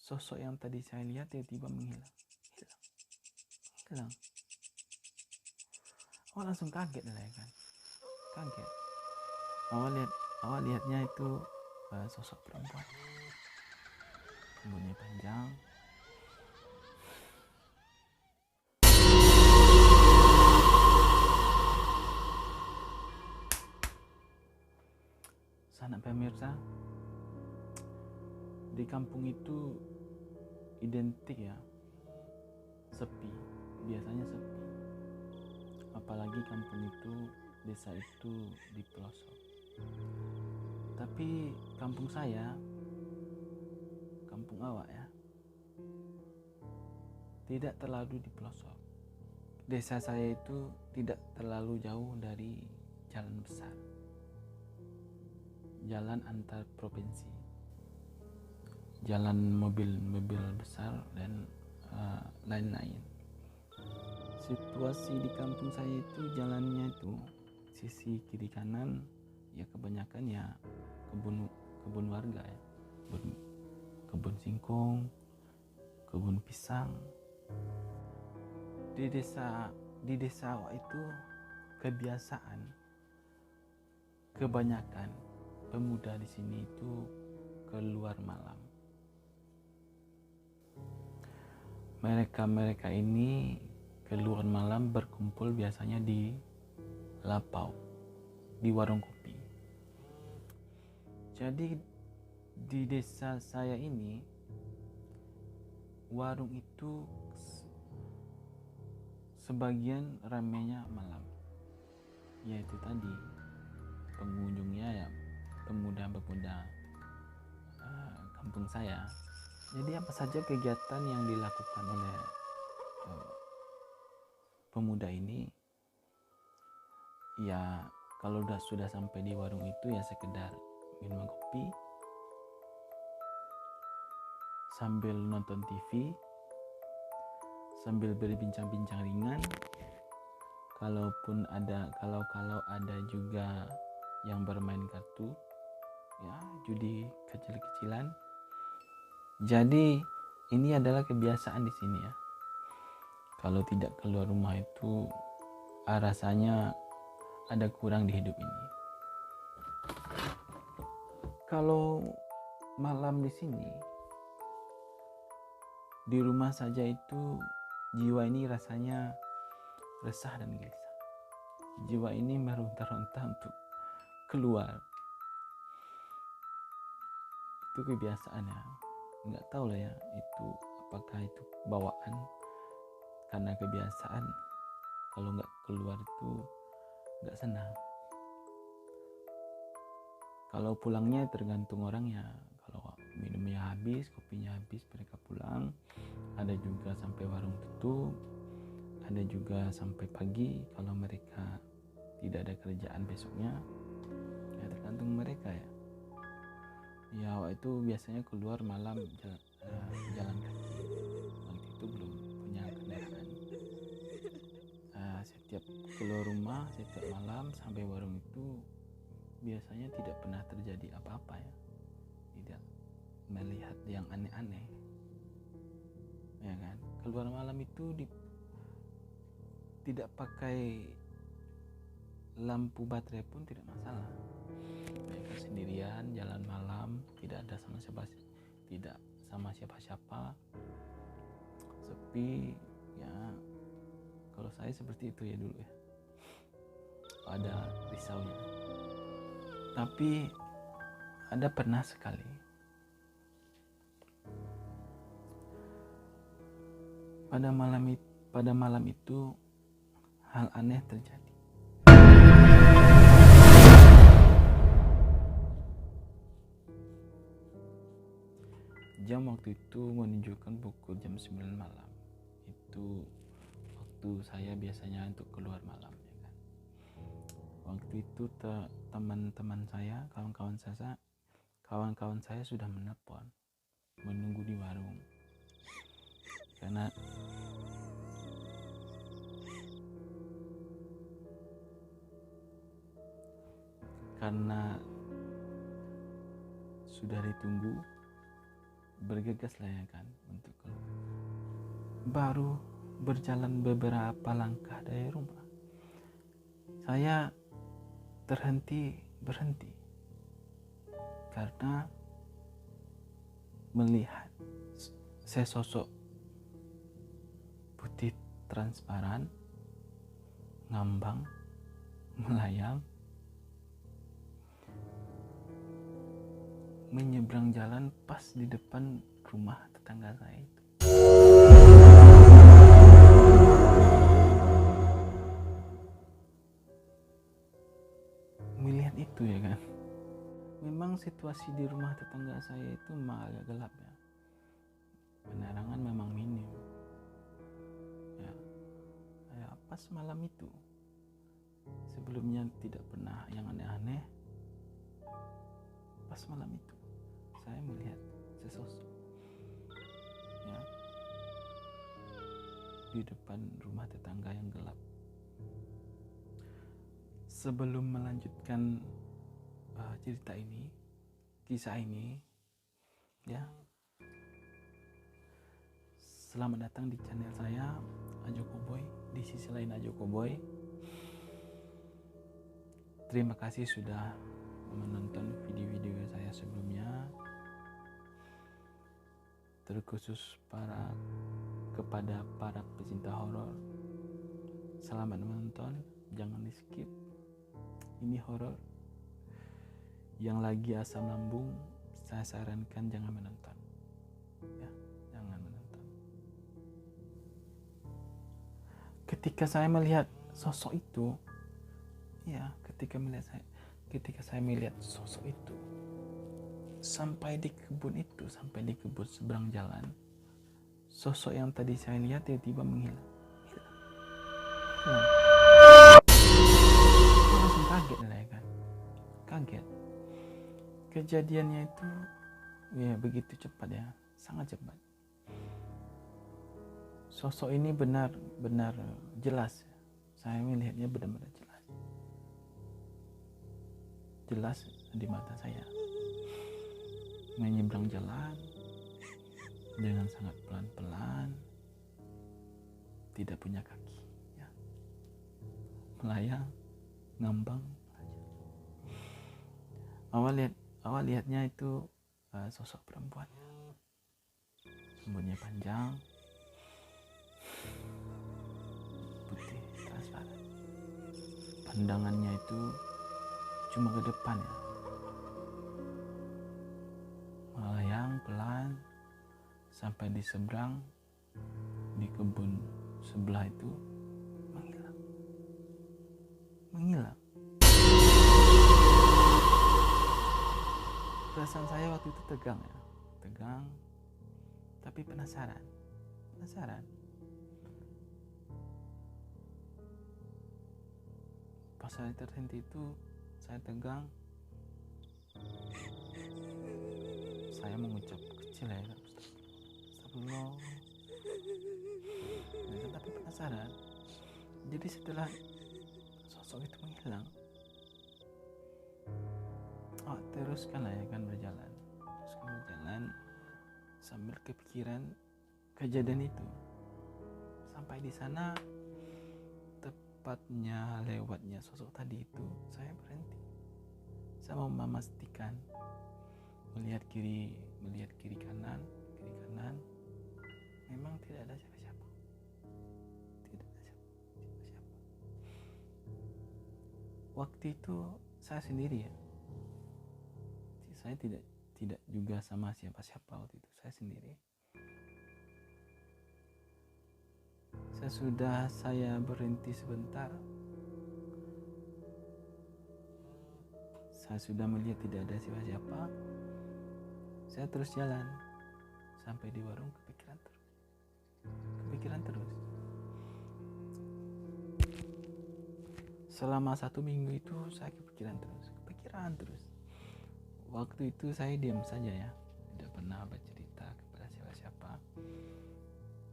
sosok yang tadi saya lihat tiba-tiba menghilang. Hilang. Awak langsung kaget lah ya kan. Kaget. Awak lihatnya itu sosok perempuan. Rambutnya panjang. Sanak pemirsa, di kampung itu identik ya sepi, biasanya sepi. Apalagi kampung itu, desa itu di pelosok. Tapi kampung saya, kampung awak ya, tidak terlalu di pelosok. Desa saya itu tidak terlalu jauh dari jalan besar, jalan antar provinsi, jalan mobil besar dan lain-lain. Situasi di kampung saya itu jalannya itu sisi kiri kanan ya kebanyakan ya kebun warga ya, kebun singkong, kebun pisang. Di desa awak itu kebanyakan pemuda di sini itu keluar malam. Mereka ini keluar malam berkumpul biasanya di lapau, di warung kopi. Jadi di desa saya ini warung itu sebagian ramainya malam, yaitu tadi pengunjungnya ya pemuda-pemuda kampung saya. Jadi apa saja kegiatan yang dilakukan oleh pemuda ini ya kalau sudah sampai di warung itu ya sekedar minum kopi sambil nonton TV, sambil berbincang-bincang ringan. Kalau ada juga yang bermain kartu ya, judi kecil-kecilan. Jadi ini adalah kebiasaan di sini ya. Kalau tidak keluar rumah itu rasanya ada kurang di hidup ini. Kalau malam di sini, di rumah saja itu jiwa ini rasanya resah dan gelisah. Jiwa ini meronta-ronta untuk keluar. Itu kebiasaan ya. Nggak tahu lah ya itu apakah itu bawaan karena kebiasaan. Kalau nggak keluar itu nggak senang. Kalau pulangnya tergantung orangnya. Kalau minumnya habis, kopinya habis, mereka pulang. Ada juga sampai warung tutup. Ada juga sampai pagi kalau mereka tidak ada kerjaan besoknya. Ya tergantung mereka ya. Ya itu biasanya keluar malam jalan kaki. Waktu itu belum punya kendaraan. Setiap keluar rumah setiap malam sampai warung itu biasanya tidak pernah terjadi apa-apa ya, tidak melihat yang aneh-aneh ya kan. Keluar malam itu tidak pakai lampu baterai pun tidak masalah. Mereka sendirian jalan malam, tidak ada sama siapa-siapa, sepi ya. Kalau saya seperti itu ya dulu ya, ada risaunya. Tapi ada pernah sekali pada malam itu hal aneh terjadi. Jam waktu itu menunjukkan pukul jam 9 malam. Itu waktu saya biasanya untuk keluar malam ya kan. Waktu itu teman-teman saya, kawan-kawan saya sudah menelpon, menunggu di warung. Karena sudah ditunggu bergegas lah ya kan untuk keluar. Baru berjalan beberapa langkah dari rumah, saya berhenti karena melihat sesosok putih transparan ngambang melayang menyeberang jalan pas di depan rumah tetangga saya itu. Melihat itu ya kan, memang situasi di rumah tetangga saya itu memang agak gelap ya, penerangan memang minim ya. Pas malam itu, sebelumnya tidak pernah yang aneh-aneh, pas malam itu saya melihat sesosok ya di depan rumah tetangga yang gelap. Sebelum melanjutkan cerita ini, kisah ini ya, selamat datang di channel saya Ajo Cowboy. Di sisi lain Ajo Cowboy, terima kasih sudah menonton video-video saya sebelumnya, terkhusus kepada para pecinta horor. Selamat menonton, jangan di skip. Ini horor. Yang lagi asam lambung, saya sarankan jangan menonton ya, jangan menonton. Ketika saya melihat sosok itu ya, ketika saya melihat sosok itu sampai di kebun seberang jalan, sosok yang tadi saya lihat tiba-tiba menghilang. Saya langsung kaget lah ya kan, kaget. Kejadiannya itu ya begitu cepat ya, sangat cepat. Sosok ini benar-benar jelas, saya melihatnya benar-benar jelas di mata saya, menyeberang jalan dengan sangat pelan-pelan, tidak punya kaki ya, melayang ngambang aja. Awal lihatnya itu sosok perempuan, rambutnya panjang, putih transparan, pandangannya itu cuma ke depan ya, melayang pelan sampai di seberang, di kebun sebelah itu menghilang. Perasaan saya waktu itu tegang tapi penasaran. Pas saya terhenti itu, saya tegang, saya mengucap kecil ya, astagfirullah, tapi penasaran. Jadi setelah sosok itu menghilang, teruskan lah ya kan berjalan sambil kepikiran kejadian itu. Sampai di sana, tepatnya lewatnya sosok tadi itu, saya berhenti. Saya mau memastikan, melihat kiri kanan, memang tidak ada siapa-siapa. Waktu itu saya sendiri ya, saya tidak juga sama siapa-siapa. Waktu itu saya sendiri. Sesudah saya berhenti sebentar, saya sudah melihat tidak ada siapa-siapa, saya terus jalan sampai di warung, kepikiran terus. Selama 1 minggu itu saya kepikiran terus. Waktu itu saya diam saja ya, tidak pernah bercerita kepada siapa-siapa.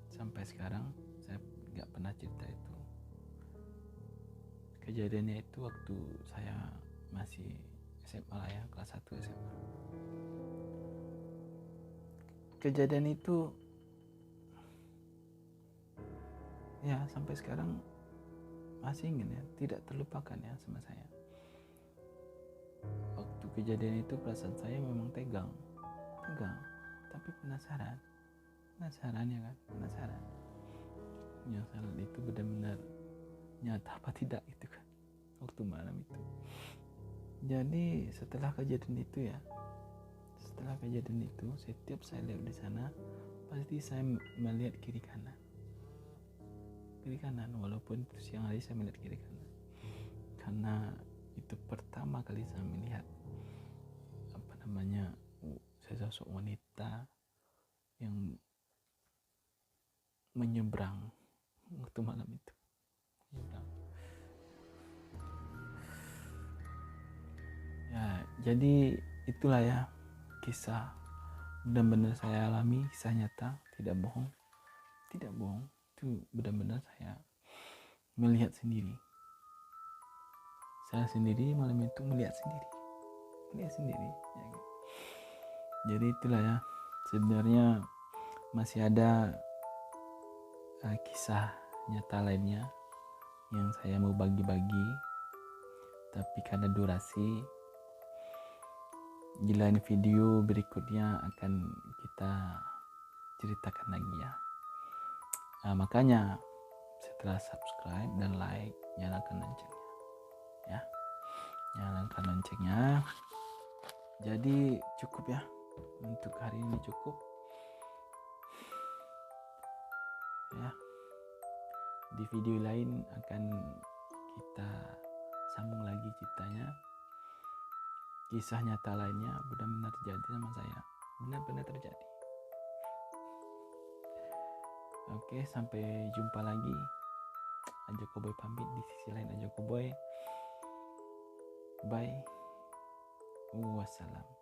Sampai sekarang saya nggak pernah cerita itu. Kejadiannya itu waktu saya masih SMA lah ya, kelas 1 SMA. kejadian itu ya sampai sekarang masih ingin ya, tidak terlupakan ya sama saya. Waktu kejadian itu perasaan saya memang tegang, tapi penasaran ya kan, penasaran itu benar-benar nyata apa tidak itu kan waktu malam itu. Jadi setelah kejadian itu setiap saya lihat di sana pasti saya melihat kiri kanan walaupun itu siang hari saya melihat kiri kanan, karena itu pertama kali saya melihat sesosok wanita yang menyeberang waktu malam itu. Ya, jadi itulah ya kisah benar-benar saya alami, kisah nyata, tidak bohong. Itu benar-benar saya melihat sendiri. Saya sendiri malam itu melihat sendiri ya. Jadi itulah ya, sebenarnya masih ada kisah nyata lainnya yang saya mau bagi-bagi, tapi karena durasi di lain video berikutnya akan kita ceritakan lagi ya. Makanya setelah subscribe dan like, nyalakan loncengnya. Jadi cukup ya, untuk hari ini cukup ya. Di video lain akan kita sambung lagi ceritanya, kisah nyata lainnya, benar-benar terjadi sama saya, benar-benar terjadi. Oke, sampai jumpa lagi. Ajo Koboy pamit, di sisi lain Ajo Koboy. Bye. Wassalam.